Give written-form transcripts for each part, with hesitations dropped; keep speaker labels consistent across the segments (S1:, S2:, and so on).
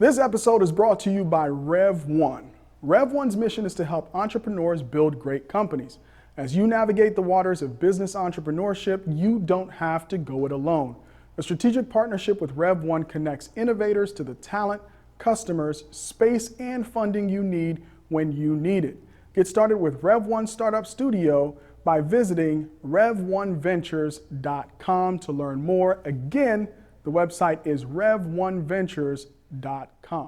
S1: This episode is brought to you by Rev1. Rev1's mission is to help entrepreneurs build great companies. As you navigate the waters of business entrepreneurship, you don't have to go it alone. A strategic partnership with Rev1 connects innovators to the talent, customers, space, and funding you need when you need it. Get started with Rev1 Startup Studio by visiting rev1ventures.com to learn more. Again, the website is rev1ventures.com.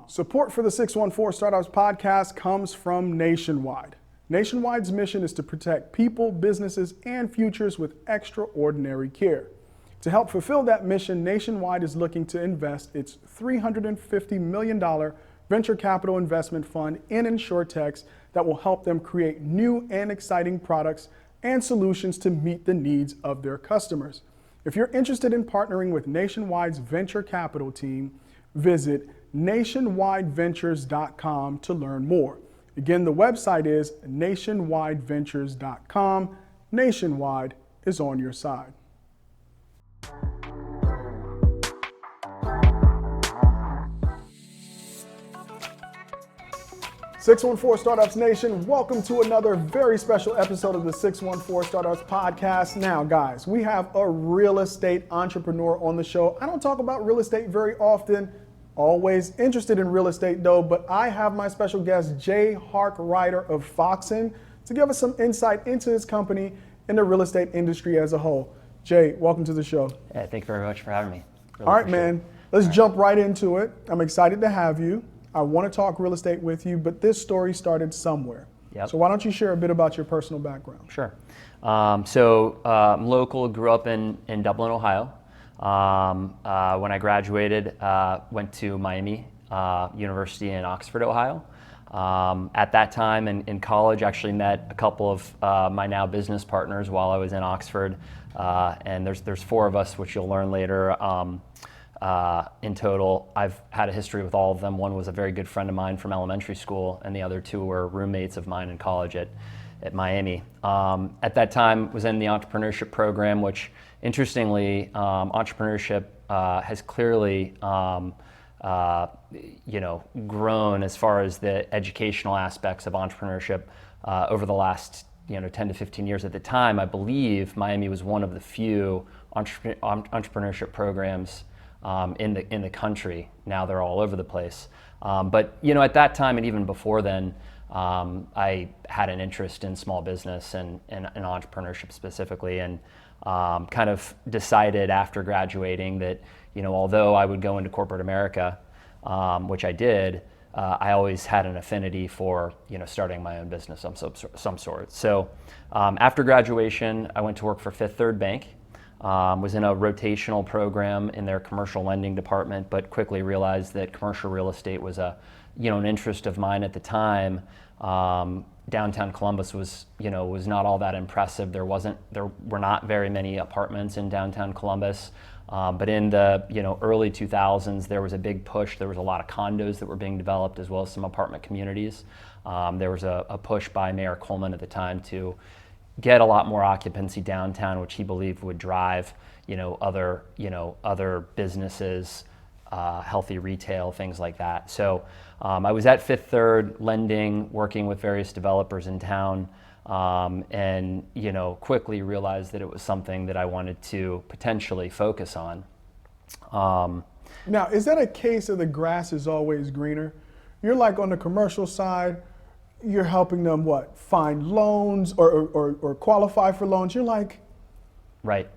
S1: Support for the 614 Startups podcast comes from Nationwide. Nationwide's mission is to protect people, businesses, and futures with extraordinary care. To help fulfill that mission, Nationwide is looking to invest its $350 million venture capital investment fund in insurtechs that will help them create new and exciting products and solutions to meet the needs of their customers. If you're interested in partnering with Nationwide's venture capital team, visit nationwideventures.com to learn more. Again, the website is nationwideventures.com. Nationwide is on your side. "614 Startups Nation," welcome to another very special episode of the 614 Startups podcast. Now, guys, we have a real estate entrepreneur on the show. I don't talk about real estate very often. Always interested in real estate though, but I have my special guest, Jay Harkrider of Foxen, to give us some insight into his company and the real estate industry as a whole. Jay, welcome to the show.
S2: Yeah, thank you very much for having me.
S1: All right, man, let's jump right into it. I'm excited to have you. I want to talk real estate with you, but this story started somewhere.
S2: Yep.
S1: So why don't you share a bit about your personal background?
S2: Sure. I'm local, grew up in Dublin, Ohio. When I graduated, went to Miami University in Oxford, Ohio. At that time in college, actually met a couple of my now business partners while I was in Oxford. And there's four of us, which you'll learn later. In total, I've had a history with all of them. One was a very good friend of mine from elementary school, and the other two were roommates of mine in college at Miami. At that time, was in the entrepreneurship program, which interestingly, entrepreneurship has clearly grown as far as the educational aspects of entrepreneurship over the last 10 to 15 years. At the time, I believe Miami was one of the few entrepreneurship programs in the country. Now they're all over the place. But at that time and even before then, I had an interest in small business and entrepreneurship specifically, and kind of decided after graduating that although I would go into corporate America, which I did, I always had an affinity for starting my own business of some sort. So after graduation, I went to work for Fifth Third Bank. Was in a rotational program in their commercial lending department, but quickly realized that commercial real estate was an interest of mine at the time. Downtown Columbus was not all that impressive. There were not very many apartments in downtown Columbus. But in the early 2000s, there was a big push. There was a lot of condos that were being developed, as well as some apartment communities. There was a push by Mayor Coleman at the time to get a lot more occupancy downtown, which he believed would drive other businesses, healthy retail, things like that. So I was at Fifth Third lending, working with various developers in town, and quickly realized that it was something that I wanted to potentially focus on.
S1: Now, is that a case of the grass is always greener? You're like on the commercial side, you're helping them find loans or qualify for loans. You're like,
S2: right.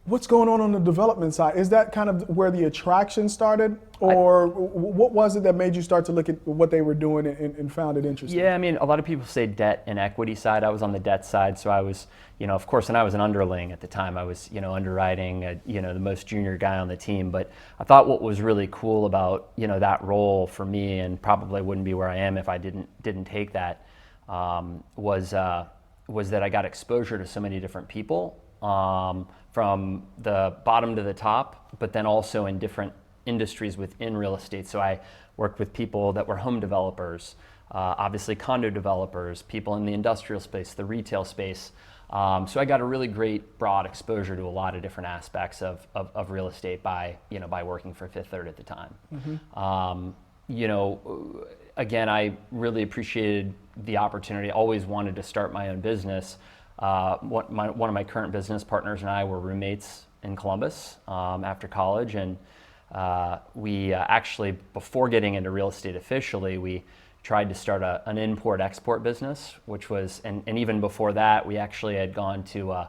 S1: What's going on the development side? Is that kind of where the attraction started, or what was it that made you start to look at what they were doing and found it interesting?
S2: Yeah, I mean, a lot of people say debt and equity side. I was on the debt side, so I was, of course, and I was an underling at the time. I was, underwriting, the most junior guy on the team. But I thought what was really cool about, that role for me, and probably wouldn't be where I am if I didn't take that, was that I got exposure to so many different people. From the bottom to the top, but then also in different industries within real estate. So I worked with people that were home developers, obviously condo developers, people in the industrial space, the retail space, So I got a really great broad exposure to a lot of different aspects of real estate by working for Fifth Third at the time. Again, I really appreciated the opportunity. Always wanted to start my own business. One of my current business partners and I were roommates in Columbus after college, and we actually, before getting into real estate officially, we tried to start an import-export business, which was, and even before that, we actually had gone to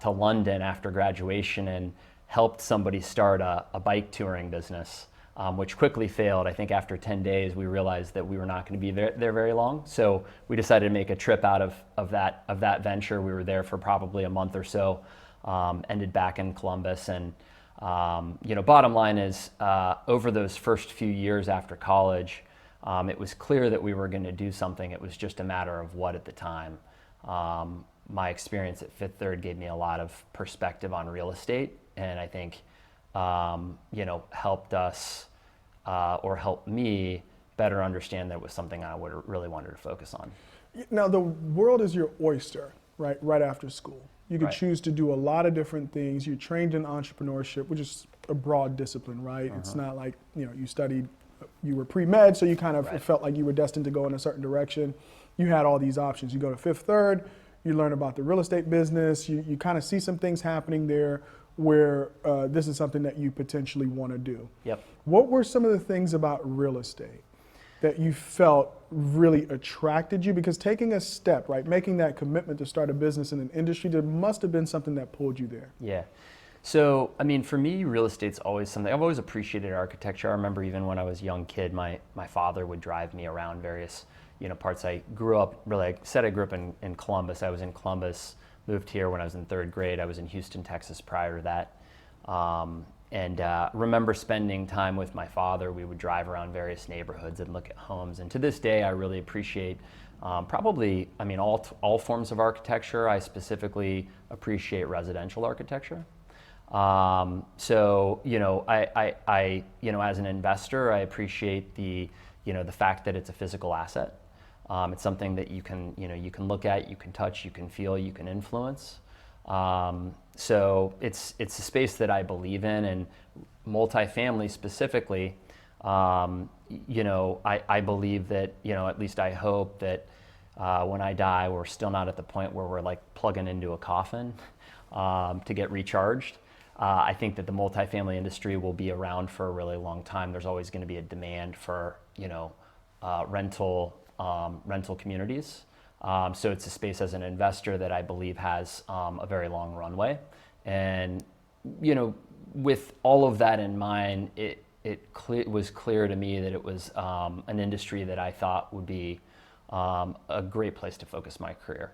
S2: London after graduation and helped somebody start a bike touring business, which quickly failed. I think after 10 days, we realized that we were not going to be there very long. So we decided to make a trip out of that venture. We were there for probably a month or so, ended back in Columbus. And bottom line is, over those first few years after college, it was clear that we were going to do something. It was just a matter of what at the time. My experience at Fifth Third gave me a lot of perspective on real estate, and I think helped us or helped me better understand that it was something I really wanted to focus on.
S1: Now, the world is your oyster, right? Right after school. You could choose to do a lot of different things. You're trained in entrepreneurship, which is a broad discipline, right? It's not like, you studied, you were pre-med, so you kind of felt like you were destined to go in a certain direction. You had all these options. You go to Fifth Third, you learn about the real estate business, you kind of see some things happening there where this is something that you potentially want to do.
S2: Yep.
S1: What were some of the things about real estate that you felt really attracted you? Because taking a step, right, making that commitment to start a business in an industry, there must have been something that pulled you there.
S2: Yeah. So, I mean, for me, real estate's always something. I've always appreciated architecture. I remember even when I was a young kid, my father would drive me around various parts. I grew up, really, I said I grew up in Columbus. I was in Columbus, moved here when I was in third grade. I was in Houston, Texas prior to that. And remember spending time with my father. We would drive around various neighborhoods and look at homes. And to this day, I really appreciate all forms of architecture. I specifically appreciate residential architecture. So, as an investor, I appreciate the fact that it's a physical asset. It's something that you can look at, you can touch, you can feel, you can influence. So it's a space that I believe in, and multifamily specifically, I believe that, at least I hope that when I die, we're still not at the point where we're like plugging into a coffin to get recharged. I think that the multifamily industry will be around for a really long time. There's always going to be a demand for, rental communities. So it's a space as an investor that I believe has a very long runway. And, with all of that in mind, it was clear to me that it was an industry that I thought would be a great place to focus my career.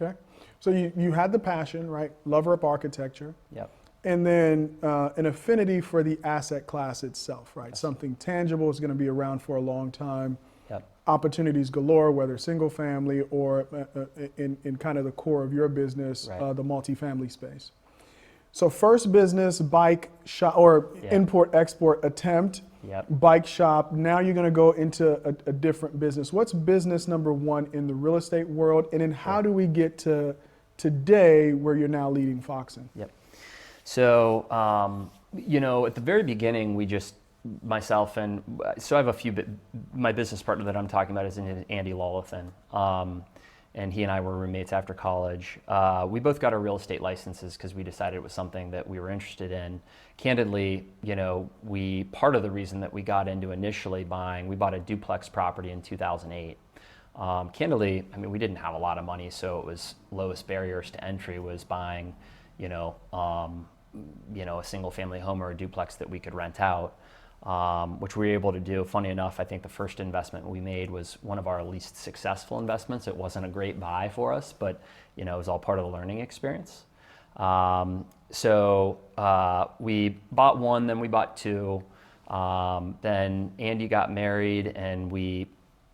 S1: Okay. So you had the passion, right? Lover of architecture.
S2: Yep.
S1: And then an affinity for the asset class itself, right? Yes. Something tangible is going to be around for a long time.
S2: Yep.
S1: Opportunities galore, whether single family or in kind of the core of your business,
S2: right.
S1: The multifamily space. So first business, bike shop or import-export attempt, bike shop. Now you're going to go into a different business. What's business number one in the real estate world? And then how do we get to today where you're now leading Foxen?
S2: Yep. So, at the very beginning, myself and, so I have my business partner that I'm talking about is Andy Lolithan. And he and I were roommates after college. We both got our real estate licenses because we decided it was something that we were interested in. Candidly, part of the reason that we got into initially we bought a duplex property in 2008. Candidly, we didn't have a lot of money, so it was lowest barriers to entry was buying, a single family home or a duplex that we could rent out, which we were able to do. Funny enough, I think the first investment we made was one of our least successful investments. It wasn't a great buy for us, but it was all part of the learning experience. So we bought one, then we bought two. Then Andy got married, and we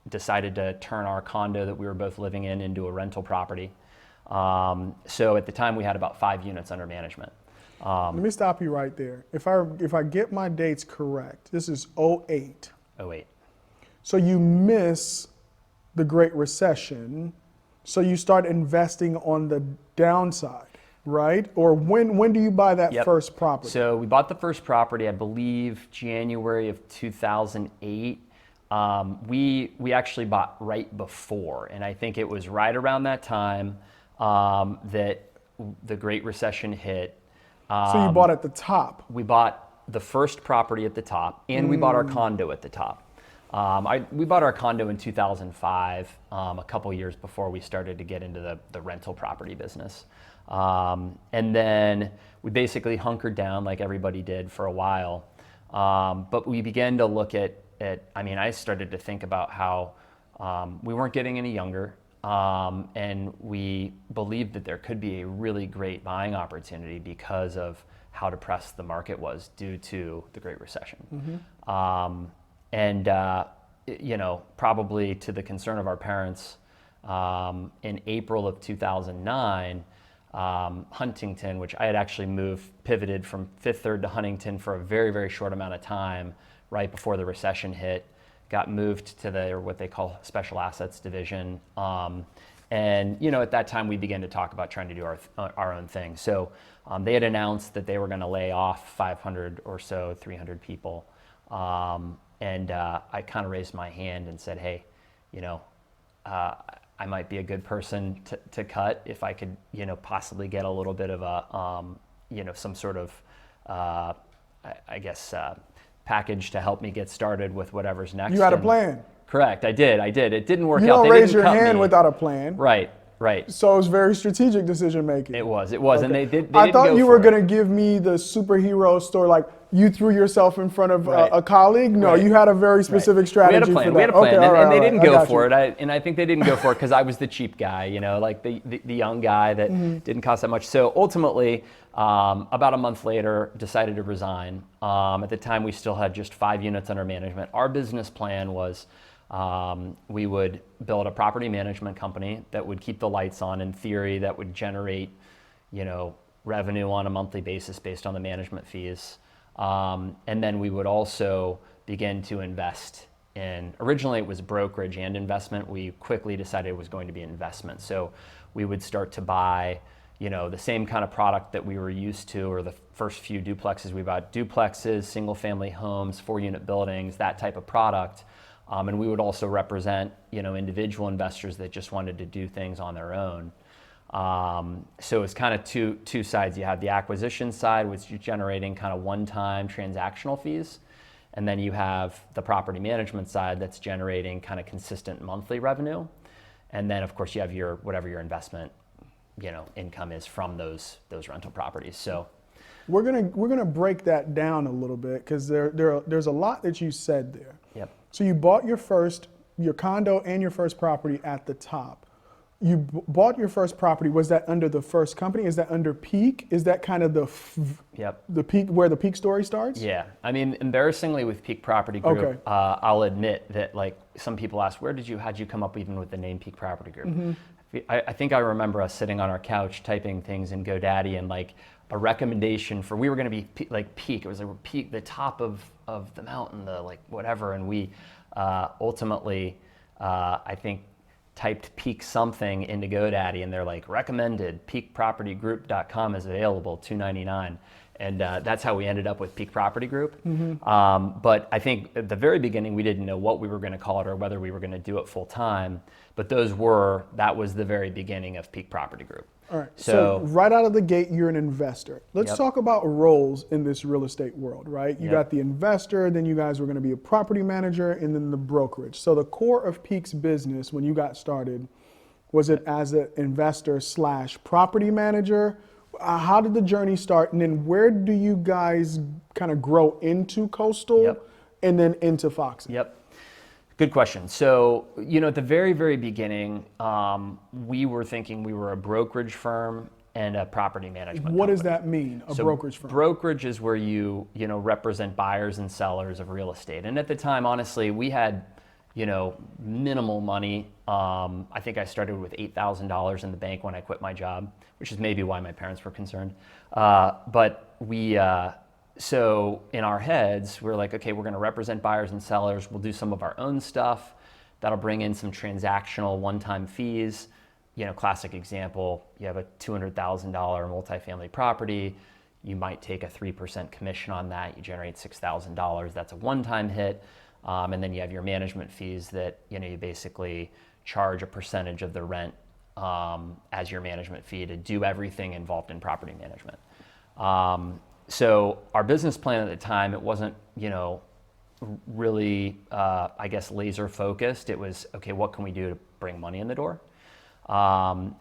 S2: decided to turn our condo that we were both living in into a rental property. So at the time, we had about 5 units under management.
S1: Let me stop you right there. If I get my dates correct, this is 08.
S2: 08.
S1: So you miss the Great Recession. So you start investing on the downside, right? Or when do you buy that
S2: Yep.
S1: first property?
S2: So we bought the first property, I believe, January of 2008. We actually bought right before, and I think it was right around that time that the Great Recession hit.
S1: So you bought at the top.
S2: We bought the first property at the top, and we bought our condo at the top. We bought our condo in 2005, a couple years before we started to get into the rental property business. And then we basically hunkered down like everybody did for a while. But we began to look at I started to think about how we weren't getting any younger. And we believed that there could be a really great buying opportunity because of how depressed the market was due to the Great Recession. Probably to the concern of our parents, in April of 2009, Huntington, which I had actually pivoted from Fifth Third to Huntington for a very, very short amount of time right before the recession hit, got moved to what they call special assets division. At that time we began to talk about trying to do our own thing. So they had announced that they were going to lay off 500 or so, 300 people. I kind of raised my hand and said, hey, I might be a good person to cut if I could, possibly get a little bit of a, some sort of, package to help me get started with whatever's next.
S1: You had a plan.
S2: Correct, I did. It didn't work out.
S1: You don't
S2: They
S1: raise
S2: didn't
S1: your
S2: cut
S1: hand
S2: me.
S1: without a plan.
S2: Right.
S1: So it was very strategic decision making.
S2: It was,
S1: Okay.
S2: and they didn't
S1: I thought
S2: go
S1: you
S2: for
S1: were
S2: it.
S1: going to give me the superhero story, like you threw yourself in front of
S2: Right.
S1: a colleague. No,
S2: Right.
S1: you had a very specific strategy
S2: We had a plan.
S1: for that.
S2: We had a plan,
S1: Okay, all right,
S2: and they
S1: all
S2: didn't
S1: right. I
S2: go
S1: got
S2: for
S1: you.
S2: it. I think they didn't go for it because I was the cheap guy, like the young guy that didn't cost that much. So ultimately, about a month later, decided to resign. At the time, we still had just 5 units under management. Our business plan was we would build a property management company that would keep the lights on. In theory, that would generate, revenue on a monthly basis based on the management fees. And then we would also begin to invest in, originally it was brokerage and investment. We quickly decided it was going to be investment. So we would start to buy, the same kind of product that we were used to, or the first few duplexes. We bought duplexes, single family homes, 4-unit buildings, that type of product. And we would also represent, individual investors that just wanted to do things on their own. So it's kind of two sides. You have the acquisition side, which is generating kind of one-time transactional fees. And then you have the property management side that's generating kind of consistent monthly revenue. And then of course you have whatever your investment, income is from those rental properties. So
S1: We're gonna break that down a little bit because there's a lot that you said there.
S2: Yep.
S1: So you bought your condo and your first property at the top. You bought your first property. Was that under the first company? Is that under Peak? Is that kind of the Peak where the Peak story starts?
S2: Yeah, embarrassingly with Peak Property Group,
S1: Okay.
S2: I'll admit that some people ask, how'd you come up even with the name Peak Property Group? I think I remember us sitting on our couch typing things in GoDaddy and a recommendation for, we were going to be Peak. It was Peak, the top of the mountain, whatever. And we ultimately, I think, typed Peak something into GoDaddy, and they're recommended, peakpropertygroup.com is available, $2.99. And that's how we ended up with Peak Property Group. But I think at the very beginning, we didn't know what we were going to call it or whether we were going to do it full time. But that was the very beginning of Peak Property Group.
S1: All right. So right out of the gate, you're an investor. Let's talk about roles in this real estate world, right? You got the investor, then you guys were going to be a property manager, and then the brokerage. So the core of Peak's business when you got started, was it as an investor / property manager? How did the journey start? And then where do you guys kind of grow into Coastal and then into Foxen?
S2: Yep. Good question. So, at the very, very beginning, we were thinking we were a brokerage firm and a property management
S1: What
S2: company.
S1: does that mean, a brokerage firm?
S2: Brokerage is where you represent buyers and sellers of real estate. And at the time, honestly, we had, minimal money. I think I started with $8,000 in the bank when I quit my job, which is maybe why my parents were concerned. But we, so in our heads, we're like, okay, we're going to represent buyers and sellers. We'll do some of our own stuff. That'll bring in some transactional one-time fees. classic example, you have a $200,000 multifamily property, you might take a 3% commission on that, you generate $6,000, that's a one-time hit, and then you have your management fees that, you basically charge a percentage of the rent as your management fee to do everything involved in property management. So our business plan at the time, it wasn't, really, laser focused. It was, okay, what can we do to bring money in the door?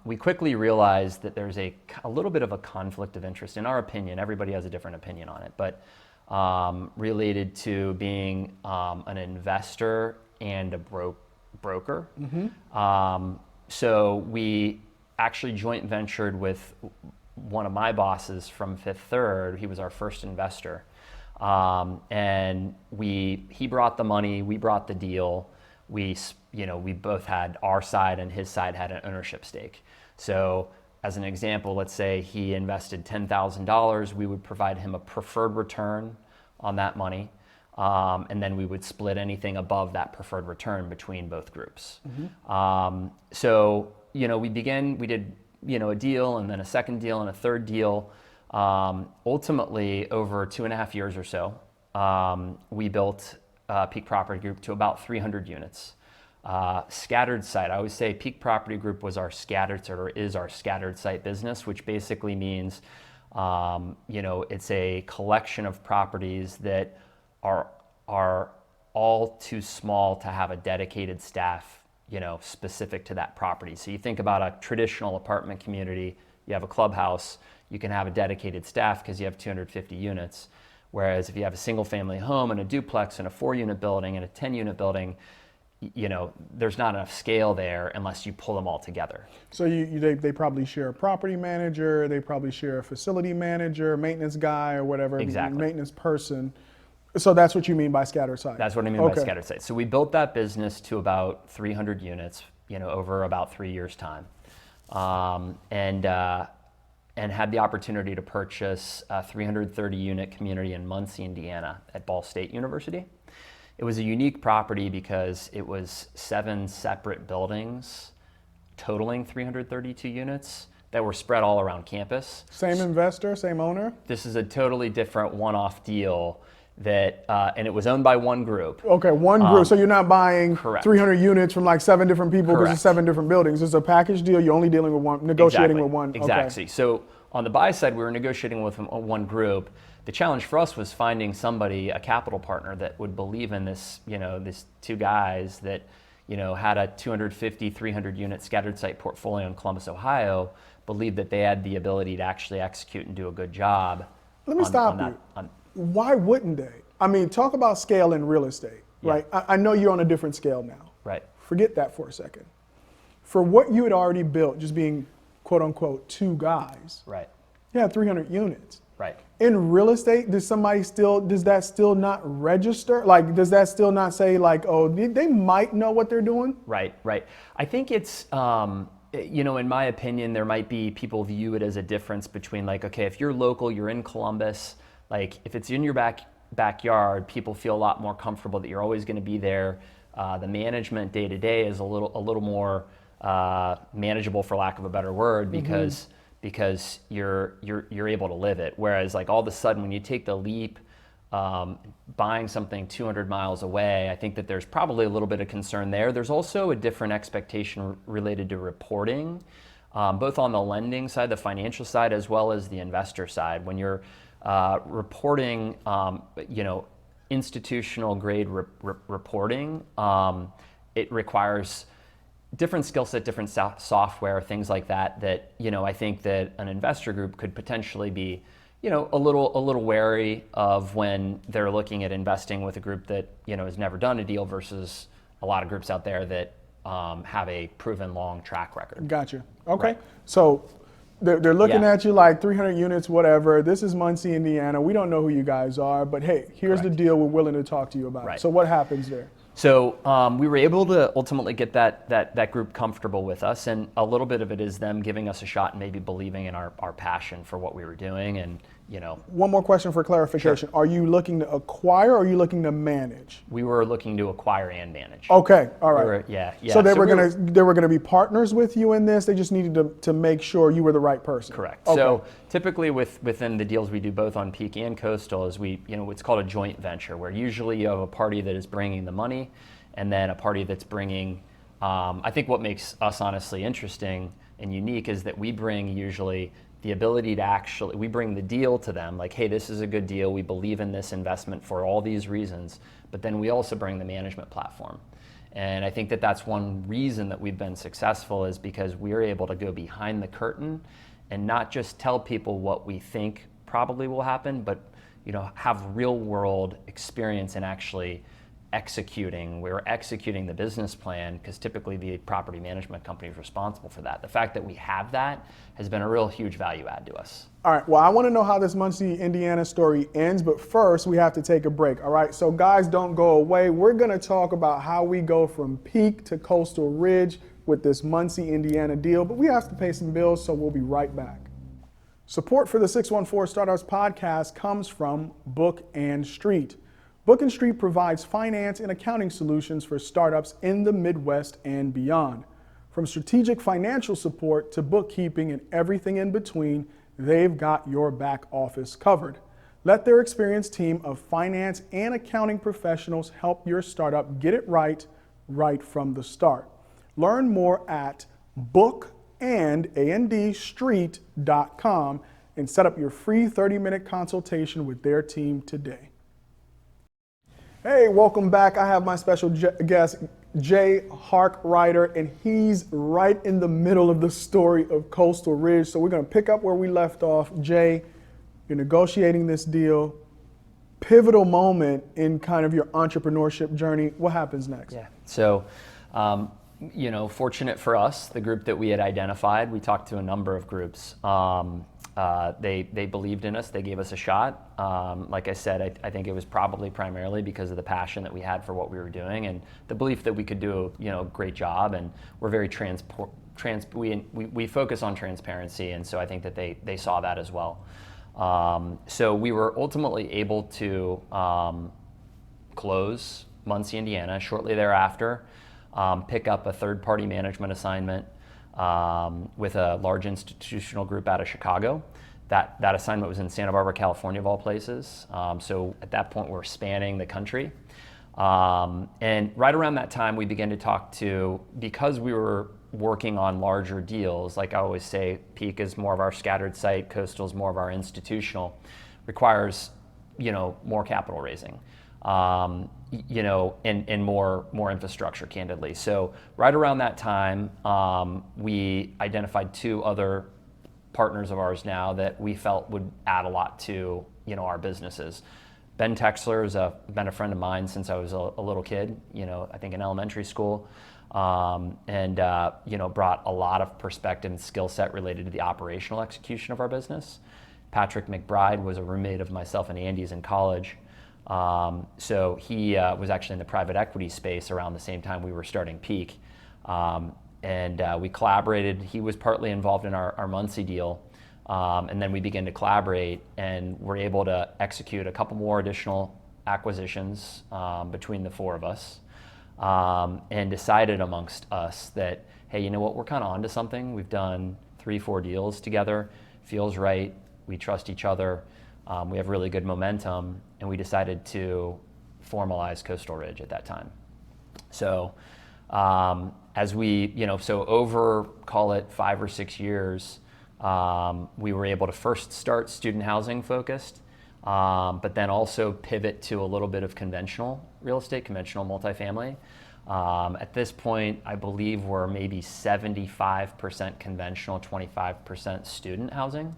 S2: We quickly realized that there's a little bit of a conflict of interest. In our opinion, everybody has a different opinion on it, but related to being an investor and a broker. So we actually joint ventured with one of my bosses from Fifth Third. He was our first investor. And he brought the money, we brought the deal. We both had our side and his side had an ownership stake. So as an example, let's say he invested $10,000, we would provide him a preferred return on that money. And then we would split anything above that preferred return between both groups. So, we did, a deal and then a second deal and a third deal. Ultimately, over 2.5 years or so, we built Peak Property Group to about 300 units. Scattered site, I always say Peak Property Group is our scattered site business, which basically means, it's a collection of properties that are all too small to have a dedicated staff, specific to that property. So you think about a traditional apartment community, you have a clubhouse, you can have a dedicated staff because you have 250 units. Whereas if you have a single family home and a duplex and a 4-unit building and a 10-unit building, there's not enough scale there unless you pull them all together.
S1: So they probably share a property manager, they probably share a facility manager, maintenance guy or whatever,
S2: exactly.
S1: Maintenance person. So that's what you mean by scattered site?
S2: That's what I mean by scattered site. So we built that business to about 300 units, over about 3 years' time. And had the opportunity to purchase a 330-unit community in Muncie, Indiana at Ball State University. It was a unique property because it was 7 separate buildings totaling 332 units that were spread all around campus.
S1: Same investor, same owner?
S2: This is a totally different one-off deal that, and it was owned by one group.
S1: Okay, one group. So you're not buying
S2: correct.
S1: 300 units from like 7 different people because it's 7 different buildings. It's a package deal. You're only dealing with one, negotiating with one.
S2: Exactly.
S1: Okay.
S2: So on the buy side, we were negotiating with one group. The challenge for us was finding somebody, a capital partner that would believe in this, these two guys that, had a 250, 300 unit scattered site portfolio in Columbus, Ohio, believed that they had the ability to actually execute and do a good job.
S1: Let me stop you. Why wouldn't they? I mean, talk about scale in real estate, right? I know you're on a different scale now.
S2: Right.
S1: Forget that for a second. For what you had already built, just being quote unquote 2 guys.
S2: Right.
S1: You had 300 units.
S2: Right.
S1: In real estate, does that still not register? Like, does that still not say like, oh, they might know what they're doing?
S2: Right. I think it's, in my opinion, there might be people view it as a difference between like, okay, if you're local, you're in Columbus, like if it's in your backyard, people feel a lot more comfortable that you're always going to be there. The management day to day is a little more manageable, for lack of a better word, because you're able to live it. Whereas like all of a sudden when you take the leap, buying something 200 miles away, I think that there's probably a little bit of concern there. There's also a different expectation related to reporting, both on the lending side, the financial side, as well as the investor side. When you're reporting, institutional grade reporting, it requires different skill set, different software, things like that, I think that an investor group could potentially be, a little wary of when they're looking at investing with a group that, has never done a deal versus a lot of groups out there that have a proven long track record.
S1: Gotcha. Okay.
S2: Right.
S1: So they're looking at you like 300 units, whatever. This is Muncie, Indiana. We don't know who you guys are, but hey, here's the deal. We're willing to talk to you about it. So what happens there?
S2: So we were able to ultimately get that group comfortable with us, and a little bit of it is them giving us a shot and maybe believing in our passion for what we were doing, and
S1: One more question for clarification.
S2: Sure.
S1: Are you looking to acquire or are you looking to manage?
S2: We were looking to acquire and manage.
S1: Okay, all right.
S2: Yeah.
S1: So they were gonna be partners with you in this. They just needed to make sure you were the right person.
S2: Correct.
S1: Okay.
S2: So typically within the deals we do both on Peak and Coastal is it's called a joint venture, where usually you have a party that is bringing the money and then a party that's bringing, I think what makes us honestly interesting and unique is that we bring usually the ability to we bring the deal to them, like, hey, this is a good deal, we believe in this investment for all these reasons, but then we also bring the management platform. And I think that that's one reason that we've been successful, is because we're able to go behind the curtain and not just tell people what we think probably will happen, but have real world experience in actually executing. We're executing the business plan, because typically the property management company is responsible for that. The fact that we have that has been a real huge value add to us.
S1: All right, well, I want to know how this Muncie, Indiana story ends, but first we have to take a break. All right, so guys, don't go away. We're going to talk about how we go from Peak to Coastal Ridge with this Muncie, Indiana deal, but we have to pay some bills, so we'll be right back. Support for the 614 Startups podcast comes from Book and Street. Book and Street provides finance and accounting solutions for startups in the Midwest and beyond. From strategic financial support to bookkeeping and everything in between, they've got your back office covered. Let their experienced team of finance and accounting professionals help your startup get it right from the start. Learn more at bookandstreet.com and set up your free 30-minute consultation with their team today. Hey, welcome back. I have my special guest, Jay Harkrider, and he's right in the middle of the story of Coastal Ridge. So we're going to pick up where we left off. Jay, you're negotiating this deal. Pivotal moment in kind of your entrepreneurship journey. What happens next?
S2: Yeah. So, fortunate for us, the group that we had identified, we talked to a number of groups. They believed in us. They gave us a shot. Like I said, I think it was probably primarily because of the passion that we had for what we were doing and the belief that we could do a great job. And we're very we focus on transparency, and so I think that they saw that as well. So we were ultimately able to close Muncie, Indiana shortly thereafter, pick up a third-party management assignment with a large institutional group out of Chicago. That assignment was in Santa Barbara, California, of all places. So at that point, we're spanning the country. And right around that time, we began to talk to, because we were working on larger deals, like I always say, Peak is more of our scattered site, Coastal is more of our institutional, requires more capital raising. And more infrastructure, candidly. So right around that time, we identified two other partners of ours now that we felt would add a lot to our businesses. Ben Texler has been a friend of mine since I was a little kid, I think in elementary school, and brought a lot of perspective and skill set related to the operational execution of our business. Patrick McBride was a roommate of myself and Andy's in college. So he was actually in the private equity space around the same time we were starting Peak. And we collaborated. He was partly involved in our Muncie deal. And then we began to collaborate and were able to execute a couple more additional acquisitions between the four of us. And decided amongst us that, hey, you know what, we're kind of onto something. We've done 3-4 deals together. Feels right. We trust each other. We have really good momentum, and we decided to formalize Coastal Ridge at that time. So as we, so over, call it 5 or 6 years, we were able to first start student housing focused, but then also pivot to a little bit of conventional real estate, conventional multifamily. At this point, I believe we're maybe 75% conventional, 25% student housing.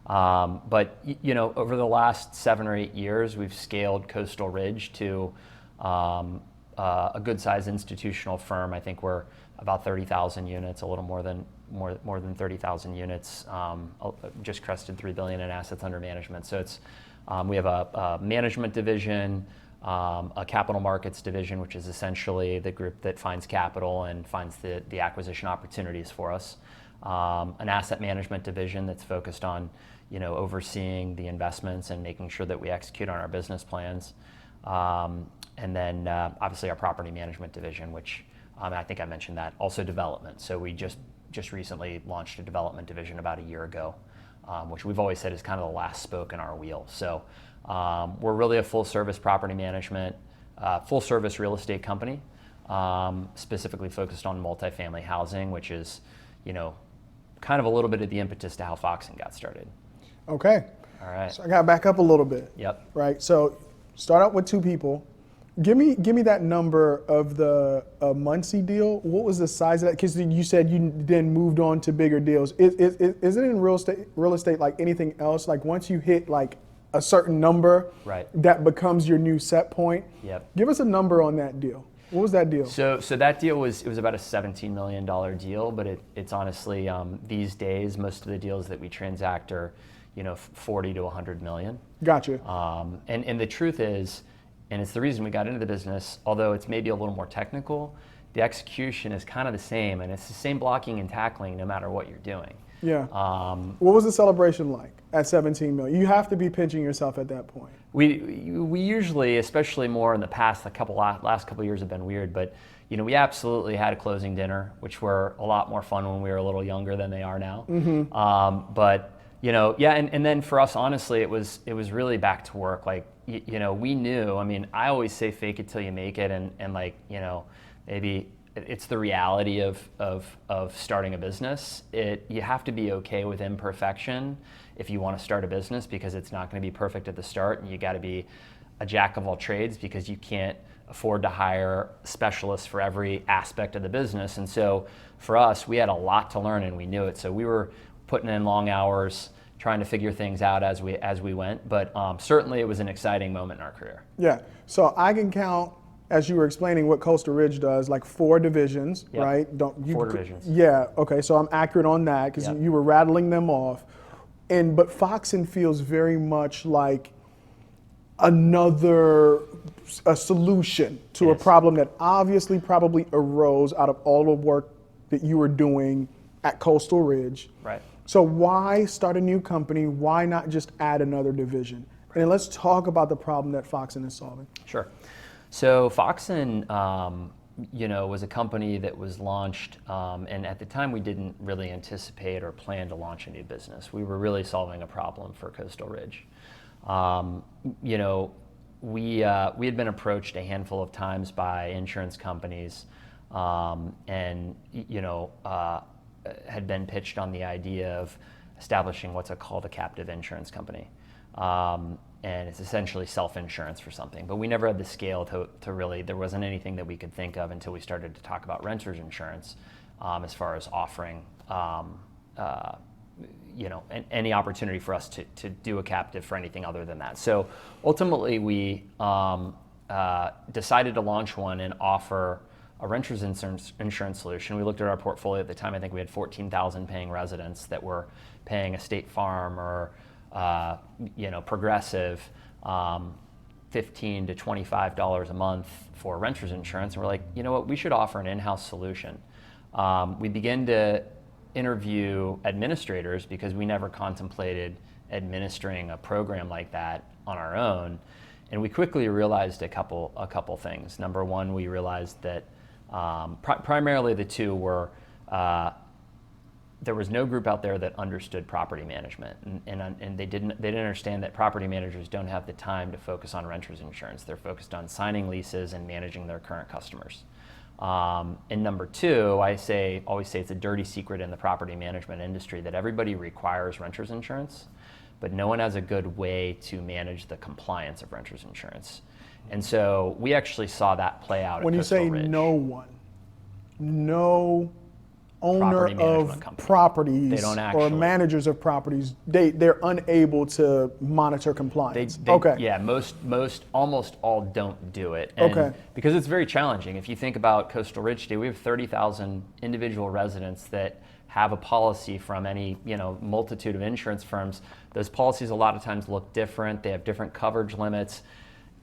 S2: But over the last 7 or 8 years, we've scaled Coastal Ridge to a good-sized institutional firm. I think we're about 30,000 units, a little more than 30,000 units. Just crested $3 billion in assets under management. So it's we have a management division, a capital markets division, which is essentially the group that finds capital and finds the acquisition opportunities for us. An asset management division that's focused on overseeing the investments and making sure that we execute on our business plans. And then obviously our property management division, which I think I mentioned that. Also development. So we just recently launched a development division about a year ago, which we've always said is kind of the last spoke in our wheel. So we're really a full service property management, full service real estate company, specifically focused on multifamily housing, which is, kind of a little bit of the impetus to how Foxen got started.
S1: Okay.
S2: All right.
S1: So I got to back up a little bit.
S2: Yep.
S1: Right. So start out with 2 people. Give me that number of the Muncie deal. What was the size of that? Because you said you then moved on to bigger deals. Is it in real estate like anything else? Like once you hit like a certain number,
S2: right,
S1: that becomes your new set point?
S2: Yep.
S1: Give us a number on that deal. What was that deal?
S2: So that deal was about a $17 million deal, but it's honestly these days most of the deals that we transact are 40 to 100 million.
S1: Gotcha.
S2: And the truth is, and it's the reason we got into the business, although it's maybe a little more technical, the execution is kind of the same, and it's the same blocking and tackling no matter what you're doing.
S1: Yeah. What was the celebration like at 17 million? You have to be pinching yourself at that point.
S2: We usually, especially more in the past, last couple of years have been weird, but we absolutely had a closing dinner, which were a lot more fun when we were a little younger than they are now. Mm-hmm. But and then for us, honestly, it was really back to work. Like we knew. I mean, I always say fake it till you make it, and like maybe it's the reality of starting a business. You have to be okay with imperfection if you want to start a business, because it's not going to be perfect at the start, and you got to be a jack of all trades because you can't afford to hire specialists for every aspect of the business. And so for us, we had a lot to learn, and we knew it. So we were putting in long hours trying to figure things out as we went. But certainly it was an exciting moment in our career.
S1: Yeah. So I can count, as you were explaining, what Coastal Ridge does, like 4 divisions,
S2: yep.
S1: right?
S2: 4 divisions.
S1: Yeah. Okay. So I'm accurate on that because
S2: yep.
S1: you were rattling them off. But Foxen feels very much like a solution to a problem that obviously probably arose out of all the work that you were doing at Coastal Ridge.
S2: Right.
S1: So why start a new company? Why not just add another division? And then let's talk about the problem that Foxen is solving.
S2: Sure. So Foxen, was a company that was launched, and at the time we didn't really anticipate or plan to launch a new business. We were really solving a problem for Coastal Ridge. We had been approached a handful of times by insurance companies, and had been pitched on the idea of establishing what's called a captive insurance company. And it's essentially self-insurance for something. But we never had the scale to really, there wasn't anything that we could think of until we started to talk about renter's insurance, as far as offering any opportunity for us to do a captive for anything other than that. So ultimately we decided to launch one and offer a renter's insurance solution. We looked at our portfolio at the time. I think we had 14,000 paying residents that were paying a State Farm or Progressive $15 to $25 a month for renter's insurance. And we're like, you know what, we should offer an in-house solution. We began to interview administrators because we never contemplated administering a program like that on our own. And we quickly realized a couple things. Number one, we realized that primarily the two were there was no group out there that understood property management, and they didn't understand that property managers don't have the time to focus on renters insurance. They're focused on signing leases and managing their current customers. And number two, I always say it's a dirty secret in the property management industry that everybody requires renters insurance, but no one has a good way to manage the compliance of renters insurance. And so we actually saw that play out
S1: when
S2: at Coastal Ridge.
S1: When you say no one, no owner of properties or managers of properties, they're unable to monitor compliance. Okay.
S2: Yeah, almost all don't do it. And because it's very challenging. If you think about Coastal Ridge today, we have 30,000 individual residents that have a policy from any multitude of insurance firms. Those policies a lot of times look different. They have different coverage limits.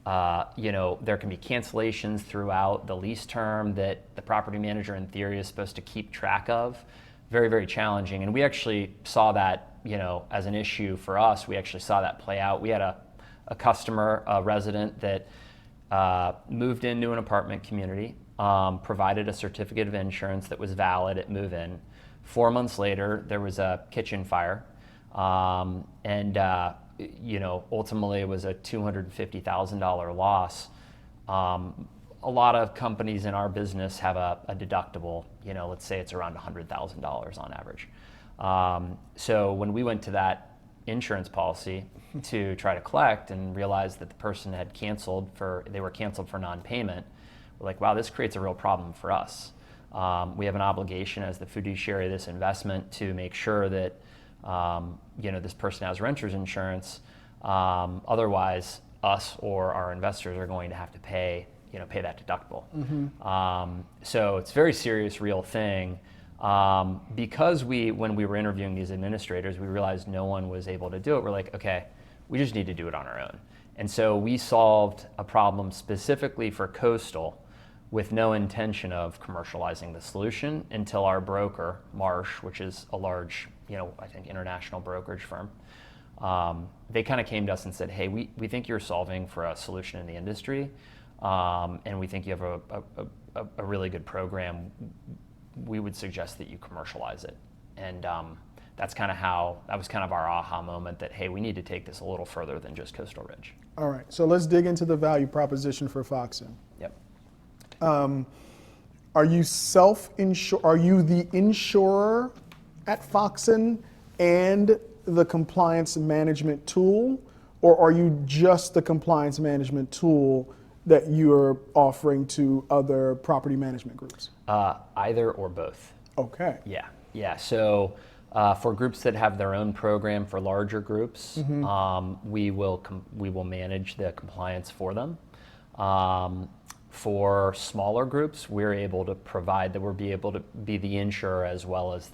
S2: There can be cancellations throughout the lease term that the property manager in theory is supposed to keep track of. Very, very challenging. And we actually saw that as an issue for us. We actually saw that play out. We had a customer, a resident that moved into an apartment community, provided a certificate of insurance that was valid at move-in. 4 months later, there was a kitchen fire, and ultimately it was a $250,000 loss. A lot of companies in our business have a deductible, let's say it's around $100,000 on average. So when we went to that insurance policy to try to collect and realized that the person had they were canceled for non-payment, we're like, wow, this creates a real problem for us. We have an obligation as the fiduciary of this investment to make sure that this person has renter's insurance. Otherwise, us or our investors are going to have to pay that deductible. So it's a very serious, real thing. Because when we were interviewing these administrators, we realized no one was able to do it. We're like, okay, we just need to do it on our own. And so we solved a problem specifically for coastal with no intention of commercializing the solution until our broker, Marsh, which is a large, I think international brokerage firm, they kind of came to us and said, hey, we think you're solving for a solution in the industry, and we think you have a really good program. We would suggest that you commercialize it. And that was kind of our aha moment that, hey, we need to take this a little further than just Coastal Ridge.
S1: All right, so let's dig into the value proposition for Foxen.
S2: Yep.
S1: Are you are you the insurer at Foxen and the compliance management tool, or are you just the compliance management tool that you're offering to other property management groups?
S2: Either or both.
S1: Okay.
S2: Yeah. So for groups that have their own program, for larger groups, we will manage the compliance for them. For smaller groups, we're able to provide that. We'll be able to be the insurer as well as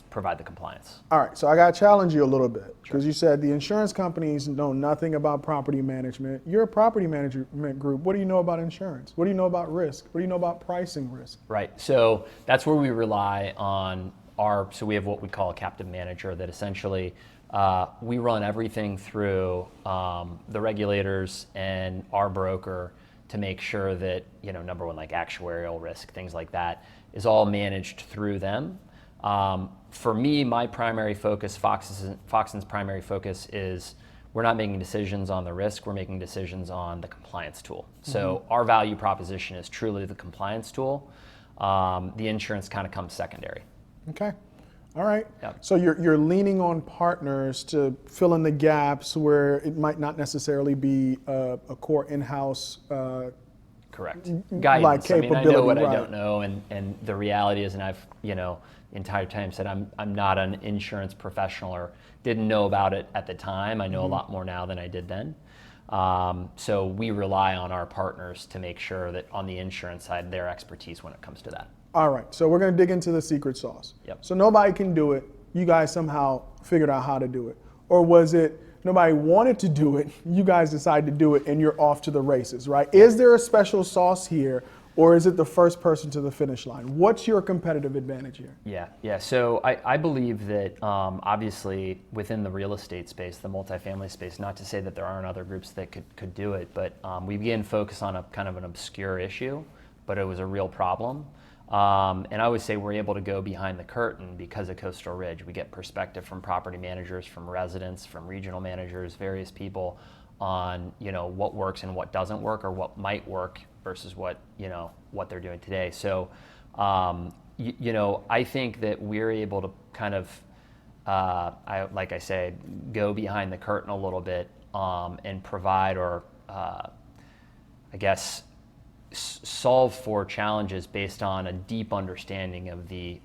S2: provide the compliance.
S1: All right, so I got to challenge you a little bit because you said the insurance companies know nothing about property management. You're a property management group. What do you know about insurance? What do you know about risk? What do you know about pricing risk?
S2: Right, so that's where we rely on so we have what we call a captive manager that essentially we run everything through the regulators and our broker to make sure that, number one, like actuarial risk, things like that, is all managed through them. For me, my primary focus, Foxen's primary focus is we're not making decisions on the risk, we're making decisions on the compliance tool. So our value proposition is truly the compliance tool. The insurance kind of comes secondary.
S1: Okay. All right.
S2: Yep.
S1: So you're leaning on partners to fill in the gaps where it might not necessarily be a core in-house
S2: correct
S1: guidance,
S2: like capability. I know what
S1: right.
S2: I don't know, and the reality is, and I've the entire time said I'm not an insurance professional or didn't know about it at the time. I know a lot more now than I did then. So we rely on our partners to make sure that on the insurance side, their expertise when it comes to that.
S1: All right, so we're going to dig into the secret sauce.
S2: Yep.
S1: So nobody can do it. You guys somehow figured out how to do it. Or was it nobody wanted to do it, you guys decided to do it, and you're off to the races, right? Is there a special sauce here, or is it the first person to the finish line? What's your competitive advantage here?
S2: Yeah. So I believe that obviously within the real estate space, the multifamily space, not to say that there aren't other groups that could do it, but we began to focus on a kind of an obscure issue, but it was a real problem. And I always say we're able to go behind the curtain because of Coastal Ridge. We get perspective from property managers, from residents, from regional managers, various people on what works and what doesn't work, or what might work versus what they're doing today. So I think that we're able to kind of like I say, go behind the curtain a little bit and provide solve for challenges based on a deep understanding of the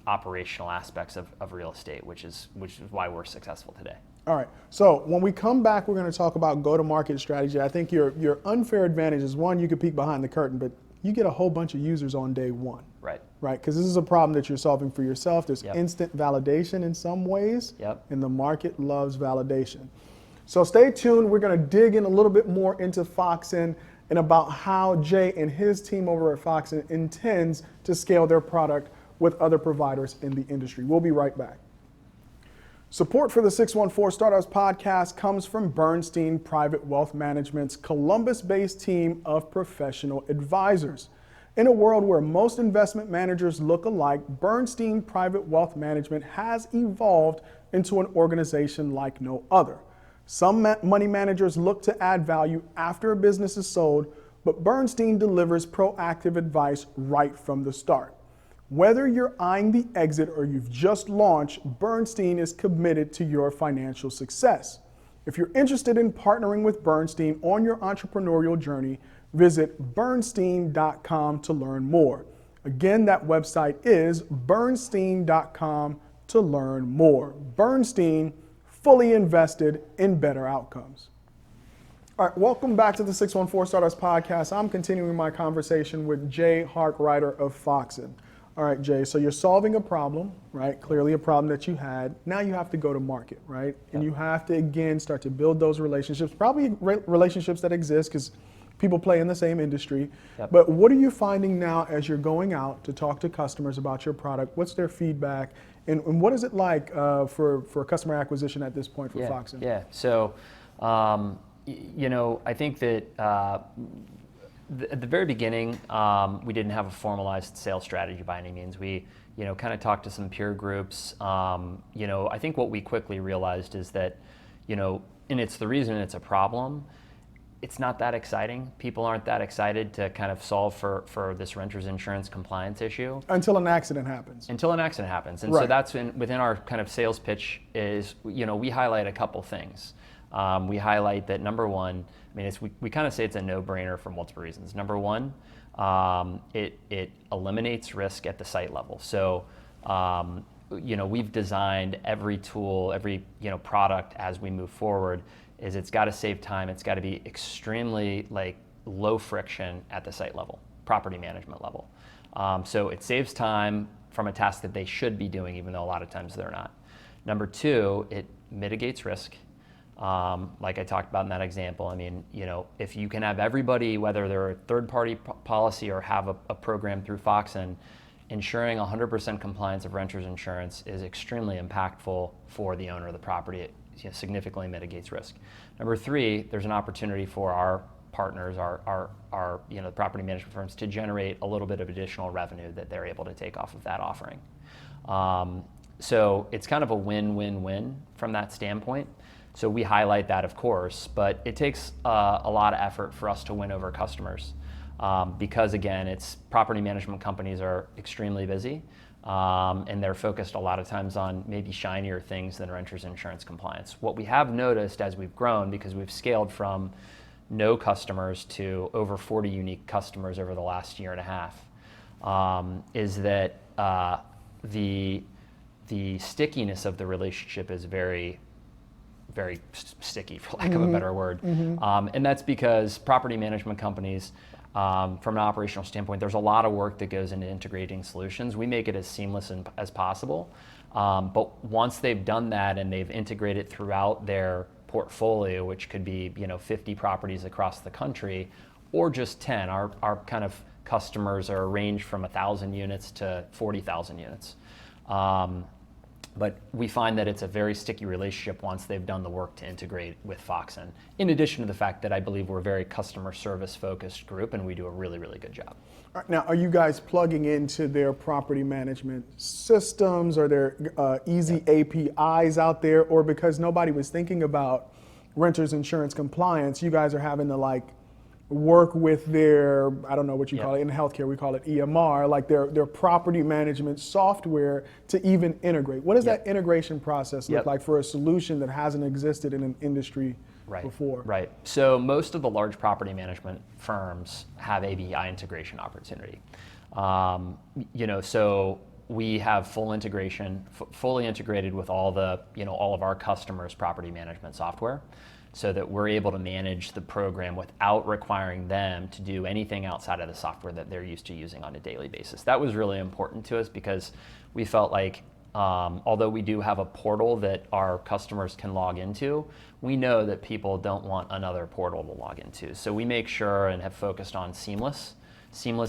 S2: operational aspects of real estate, which is why we're successful today.
S1: All right. So when we come back, we're going to talk about go-to-market strategy. I think your unfair advantage is, one, you could peek behind the curtain, but you get a whole bunch of users on day one.
S2: Right.
S1: Right. Because this is a problem that you're solving for yourself. There's
S2: Yep.
S1: instant validation in some ways.
S2: Yep.
S1: And the market loves validation. So stay tuned. We're going to dig in a little bit more into Foxen and about how Jay and his team over at Foxen intends to scale their product with other providers in the industry. We'll be right back. Support for the 614 Startups podcast comes from Bernstein Private Wealth Management's Columbus-based team of professional advisors. In a world where most investment managers look alike, Bernstein Private Wealth Management has evolved into an organization like no other. Some money managers look to add value after a business is sold, but Bernstein delivers proactive advice right from the start. Whether you're eyeing the exit or you've just launched, Bernstein is committed to your financial success. If you're interested in partnering with Bernstein on your entrepreneurial journey, visit bernstein.com to learn more. Again, that website is bernstein.com to learn more. Bernstein, fully invested in better outcomes. All right, welcome back to the 614 Startups podcast. I'm continuing my conversation with Jay Harkrider of Foxen. All right, Jay, so you're solving a problem, right? Clearly a problem that you had. Now you have to go to market, right? And you have to, again, start to build those relationships, probably relationships that exist because people play in the same industry. But what are you finding now as you're going out to talk to customers about your product? What's their feedback? And what is it like for customer acquisition at this point for Foxen?
S2: Yeah, so, I think that at the very beginning, we didn't have a formalized sales strategy by any means. We, kind of talked to some peer groups. I think what we quickly realized is that, and it's the reason it's a problem, it's not that exciting. People aren't that excited to kind of solve for this renter's insurance compliance issue.
S1: Until an accident happens.
S2: And so that's within our kind of sales pitch is, we highlight a couple things. We highlight that number one, we kind of say it's a no-brainer for multiple reasons. Number one, it eliminates risk at the site level. So, we've designed every tool, every product as we move forward. Is it's got to save time. It's got to be extremely low friction at the site level, property management level. So it saves time from a task that they should be doing, even though a lot of times they're not. Number two, it mitigates risk. Like I talked about in that example, if you can have everybody, whether they're a third-party policy or have a program through Foxen, ensuring 100% compliance of renter's insurance is extremely impactful for the owner of the property. It significantly mitigates risk. Number three, there's an opportunity for our partners, our the property management firms, to generate a little bit of additional revenue that they're able to take off of that offering. So it's kind of a win-win-win from that standpoint. So we highlight that, of course, but it takes a lot of effort for us to win over customers because, again, it's property management companies are extremely busy and they're focused a lot of times on maybe shinier things than renter's insurance compliance. What we have noticed as we've grown, because we've scaled from no customers to over 40 unique customers over the last year and a half, is that the stickiness of the relationship is very sticky, for lack of a better word. And that's because property management companies, from an operational standpoint, there's a lot of work that goes into integrating solutions. We make it as seamless as possible. But once they've done that and they've integrated throughout their portfolio, which could be 50 properties across the country, or just 10, our kind of customers are ranged from 1,000 units to 40,000 units. But we find that it's a very sticky relationship once they've done the work to integrate with Foxen. In addition to the fact that I believe we're a very customer service focused group and we do a really, really good job.
S1: Now, are you guys plugging into their property management systems? Are there easy APIs out there? Or because nobody was thinking about renter's insurance compliance, you guys are having to work with their, I don't know what you call it, in healthcare we call it EMR, like their property management software to even integrate. What does that integration process look like for a solution that hasn't existed in an industry before?
S2: Right. So most of the large property management firms have API integration opportunity. So we have full integration, fully integrated with all the, all of our customers' property management software, so that we're able to manage the program without requiring them to do anything outside of the software that they're used to using on a daily basis. That was really important to us because we felt like, although we do have a portal that our customers can log into, we know that people don't want another portal to log into. So we make sure and have focused on seamless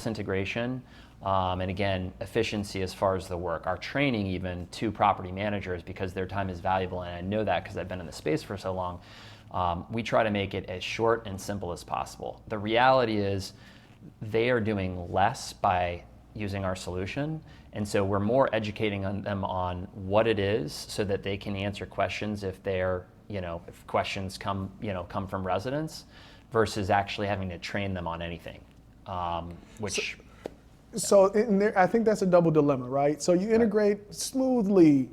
S2: integration. And again, efficiency as far as the work, our training even to property managers, because their time is valuable, and I know that because I've been in the space for so long, we try to make it as short and simple as possible. The reality is they are doing less by using our solution, and so we're more educating them on what it is so that they can answer questions if they're, if questions come from residents, versus actually having to train them on anything, which...
S1: So I think that's a double dilemma, right? So you integrate smoothly,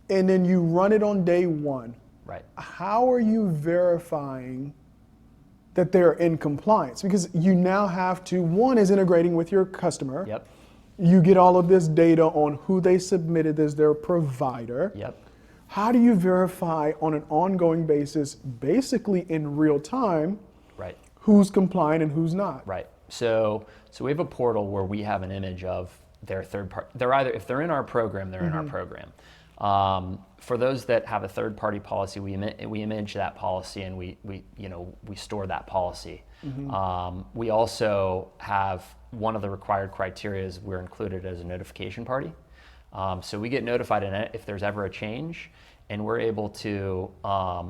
S1: and then you run it on day one.
S2: Right.
S1: How are you verifying that they're in compliance? Because you now have to, one is integrating with your customer.
S2: Yep.
S1: You get all of this data on who they submitted as their provider.
S2: Yep.
S1: How do you verify on an ongoing basis, basically in real time,
S2: right,
S1: who's compliant and who's not?
S2: Right. So we have a portal where we have an image of their third party. They're either, if they're in our program, they're in our program. For those that have a third party policy, we image that policy, and we store that policy. We also have one of the required criteria is we're included as a notification party. So we get notified if there's ever a change, and we're able to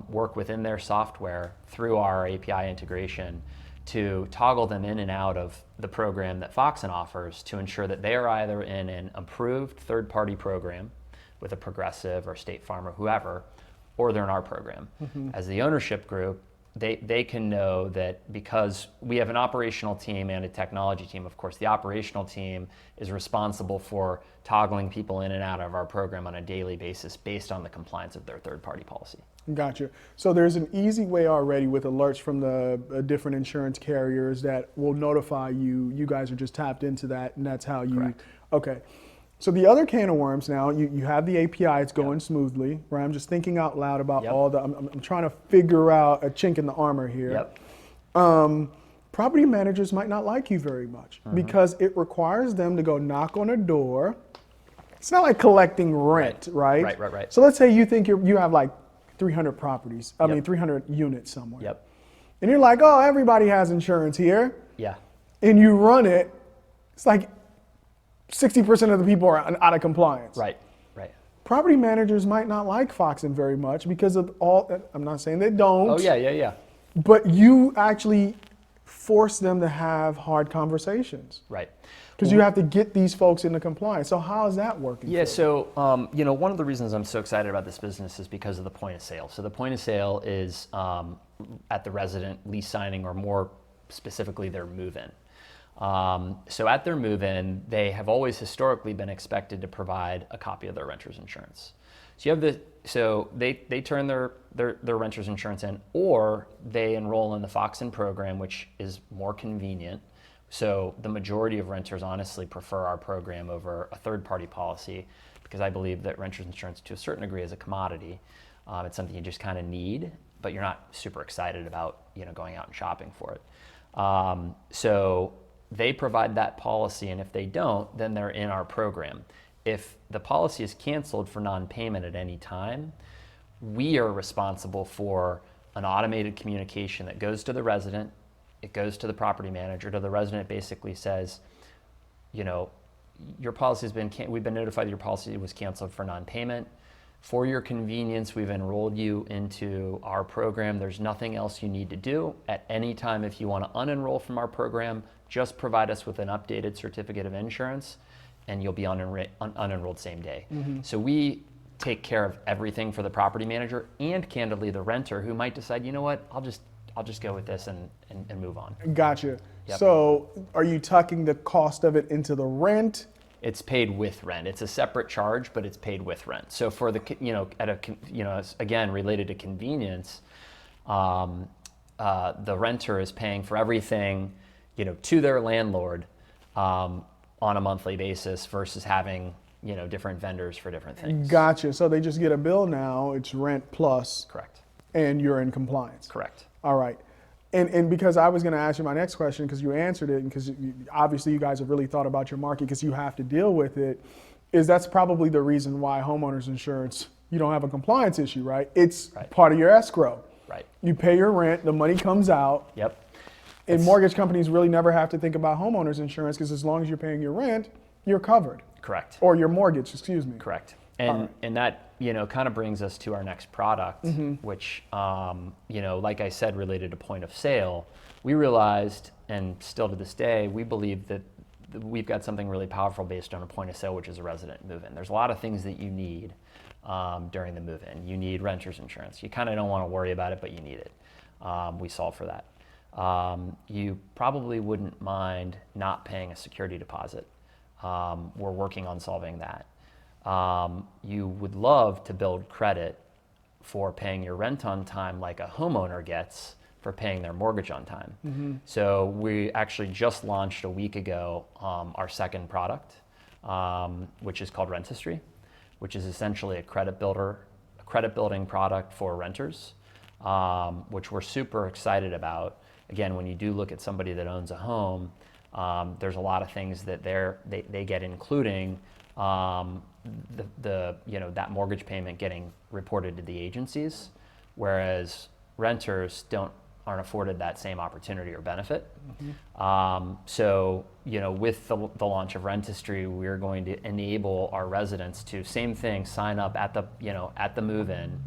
S2: work within their software through our API integration to toggle them in and out of the program that Foxen offers to ensure that they are either in an approved third-party program with a Progressive or State Farm or whoever, or they're in our program. As the ownership group, they can know that because we have an operational team and a technology team. Of course, the operational team is responsible for toggling people in and out of our program on a daily basis based on the compliance of their third-party policy.
S1: Gotcha. So there's an easy way already with alerts from the different insurance carriers that will notify you. You guys are just tapped into that, and that's how you.
S2: Correct.
S1: Okay. So the other can of worms now, you have the API, it's going smoothly, right? I'm just thinking out loud about all the, I'm trying to figure out a chink in the armor here. Property managers might not like you very much because it requires them to go knock on a door. It's not like collecting rent, right?
S2: Right.
S1: So let's say you think you have like 300 properties, 300 units somewhere. And you're like, oh, everybody has insurance here.
S2: Yeah.
S1: And you run it, it's like 60% of the people are out of compliance.
S2: Right.
S1: Property managers might not like Foxen very much because of all, I'm not saying they don't.
S2: Oh, yeah.
S1: But you actually force them to have hard conversations.
S2: Right.
S1: Because you have to get these folks into compliance. So how is that working?
S2: Yeah, so one of the reasons I'm so excited about this business is because of the point of sale. So the point of sale is at the resident lease signing, or more specifically their move-in. So at their move-in, they have always historically been expected to provide a copy of their renter's insurance. So you have they turn their renter's insurance in, or they enroll in the Foxen program, which is more convenient. So the majority of renters honestly prefer our program over a third-party policy, because I believe that renter's insurance to a certain degree is a commodity. It's something you just kind of need, but you're not super excited about going out and shopping for it. So they provide that policy, and if they don't, then they're in our program. If the policy is canceled for non-payment at any time, we are responsible for an automated communication that goes to the resident. It goes to the property manager. To the resident, basically says, your policy has been, we've been notified that your policy was canceled for non-payment. For your convenience, we've enrolled you into our program. There's nothing else you need to do. At any time, if you want to unenroll from our program, just provide us with an updated certificate of insurance, and you'll be unenrolled same day. So we take care of everything for the property manager and, candidly, the renter, who might decide, you know what, I'll just go with this and move on.
S1: Gotcha. So are you tucking the cost of it into the rent?
S2: It's paid with rent. It's a separate charge, but it's paid with rent. So for the, again, related to convenience, the renter is paying for everything, to their landlord on a monthly basis versus having, different vendors for different things.
S1: Gotcha. So they just get a bill now, it's rent plus.
S2: Correct.
S1: And you're in compliance.
S2: Correct.
S1: All right. And because I was going to ask you my next question, because you answered it, and because obviously you guys have really thought about your market because you have to deal with it, is that's probably the reason why homeowners insurance, you don't have a compliance issue, right? It's part of your escrow.
S2: Right.
S1: You pay your rent, the money comes out.
S2: Yep.
S1: And mortgage companies really never have to think about homeowners insurance because as long as you're paying your rent, you're covered.
S2: Correct.
S1: Or your mortgage, excuse me.
S2: Correct. And and that kind of brings us to our next product,
S1: Mm-hmm.
S2: which like I said, related to point of sale. We realized, and still to this day, we believe that we've got something really powerful based on a point of sale, which is a resident move-in. There's a lot of things that you need during the move-in. You need renter's insurance. You kind of don't want to worry about it, but you need it. We solve for that. You probably wouldn't mind not paying a security deposit. We're working on solving that. You would love to build credit for paying your rent on time like a homeowner gets for paying their mortgage on time.
S1: Mm-hmm.
S2: So we actually just launched a week ago our second product, which is called Rent History, which is essentially a credit building product for renters, which we're super excited about. Again, when you do look at somebody that owns a home, there's a lot of things that they get, including that mortgage payment getting reported to the agencies, whereas renters aren't afforded that same opportunity or benefit.
S1: Mm-hmm.
S2: So with the launch of Rent History, we're going to enable our residents to same thing, sign up at the move-in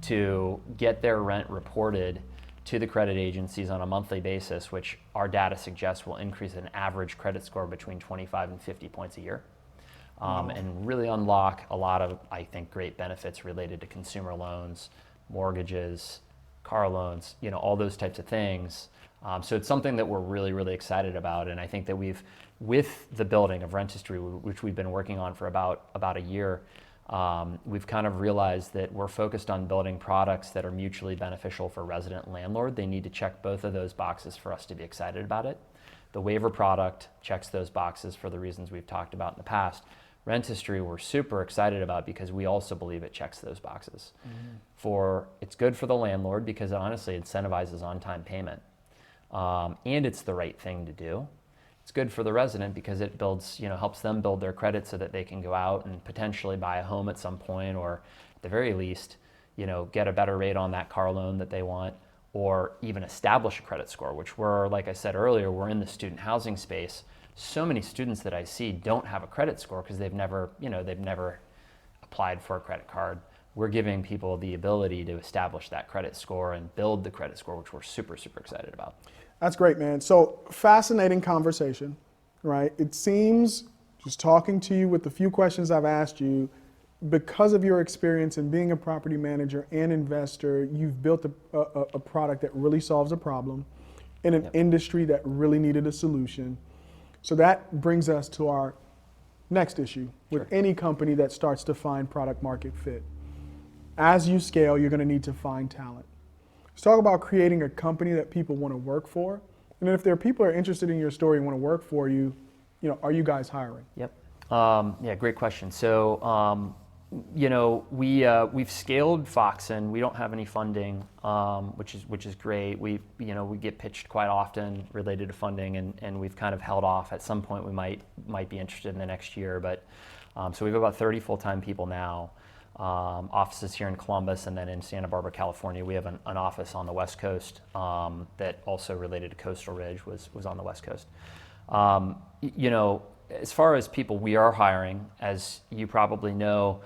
S2: to get their rent reported to the credit agencies on a monthly basis, which our data suggests will increase an average credit score between 25 and 50 points a year. And really unlock a lot of, I think, great benefits related to consumer loans, mortgages, car loans, all those types of things. So it's something that we're really, really excited about. And I think that with the building of Rent History, which we've been working on for about a year, we've kind of realized that we're focused on building products that are mutually beneficial for resident and landlord. They need to check both of those boxes for us to be excited about it. The waiver product checks those boxes for the reasons we've talked about in the past. Rent History we're super excited about because we also believe it checks those boxes. Mm-hmm. It's good for the landlord because it honestly incentivizes on-time payment. And it's the right thing to do. It's good for the resident because it helps them build their credit so that they can go out and potentially buy a home at some point, or at the very least, get a better rate on that car loan that they want, or even establish a credit score, which like I said earlier, we're in the student housing space. So many students that I see don't have a credit score because they've never applied for a credit card. We're giving people the ability to establish that credit score and build the credit score, which we're super, super excited about.
S1: That's great, man. So fascinating conversation, right? It seems, just talking to you with the few questions I've asked you, because of your experience in being a property manager and investor, you've built a product that really solves a problem in an industry that really needed a solution. So that brings us to our next issue with any company that starts to find product market fit. As you scale, you're going to need to find talent. Let's talk about creating a company that people want to work for. And then if there are people who are interested in your story and want to work for you, are you guys hiring?
S2: Yep. Great question. So, we've scaled Foxen. We don't have any funding, which is great. We get pitched quite often related to funding, and we've kind of held off. At some point, we might be interested in the next year. But so we have about 30 full-time people now. Offices here in Columbus, and then in Santa Barbara, California. We have an office on the West Coast that also related to Coastal Ridge was on the West Coast. As far as people we are hiring, as you probably know,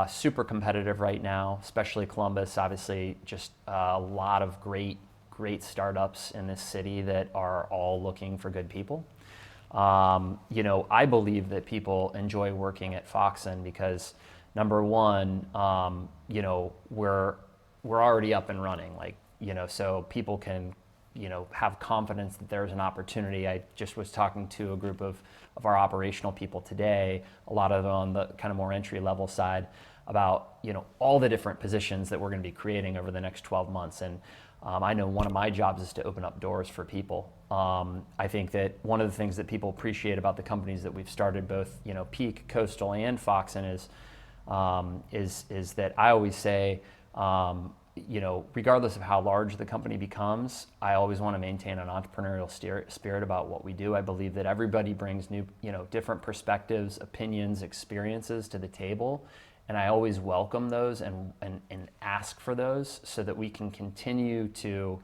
S2: super competitive right now, especially Columbus. Obviously, just a lot of great startups in this city that are all looking for good people. I believe that people enjoy working at Foxen because number one, we're already up and running, so people can, have confidence that there's an opportunity. I just was talking to a group of our operational people today, a lot of them on the kind of more entry level side, about, all the different positions that we're going to be creating over the next 12 months. And I know one of my jobs is to open up doors for people. I think that one of the things that people appreciate about the companies that we've started, both, Peak, Coastal, and Foxen, is that I always say, regardless of how large the company becomes, I always want to maintain an entrepreneurial spirit about what we do. I believe that everybody brings new, different perspectives, opinions, experiences to the table. And I always welcome those and ask for those so that we can continue to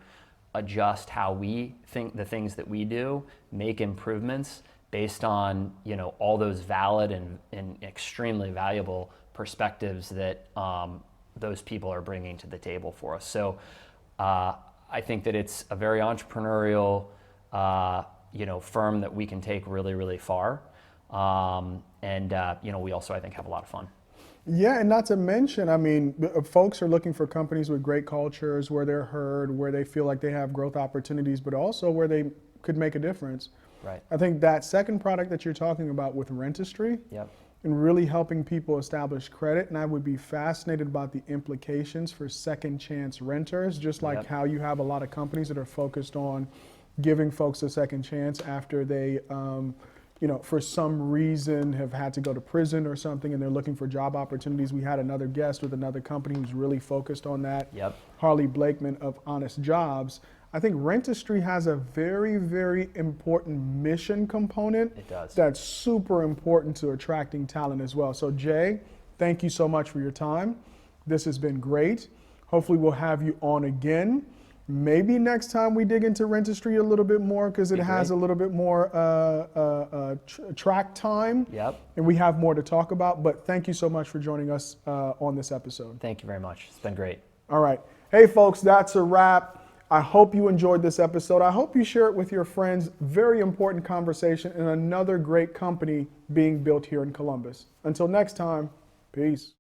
S2: adjust how we think the things that we do, make improvements based on, all those valid and extremely valuable perspectives that those people are bringing to the table for us. So I think that it's a very entrepreneurial, firm that we can take really, really far. We also, I think, have a lot of fun.
S1: Yeah, and not to mention, I mean, folks are looking for companies with great cultures, where they're heard, where they feel like they have growth opportunities, but also where they could make a difference.
S2: Right.
S1: I think that second product that you're talking about with Rentistry,
S2: Yep.
S1: and really helping people establish credit, and I would be fascinated about the implications for second chance renters, just like
S2: Yep.
S1: how you have a lot of companies that are focused on giving folks a second chance after they for some reason have had to go to prison or something, and they're looking for job opportunities. We had another guest with another company who's really focused on that.
S2: Yep.
S1: Harley Blakeman of Honest Jobs. I think Rentistry has a very, very important mission component.
S2: It does.
S1: That's super important to attracting talent as well. So Jay, thank you so much for your time. This has been great. Hopefully we'll have you on again. Maybe next time we dig into Rentistry a little bit more, because it has a little bit more track time.
S2: Yep.
S1: And we have more to talk about. But thank you so much for joining us on this episode.
S2: Thank you very much. It's been great.
S1: All right. Hey, folks, that's a wrap. I hope you enjoyed this episode. I hope you share it with your friends. Very important conversation and another great company being built here in Columbus. Until next time, peace.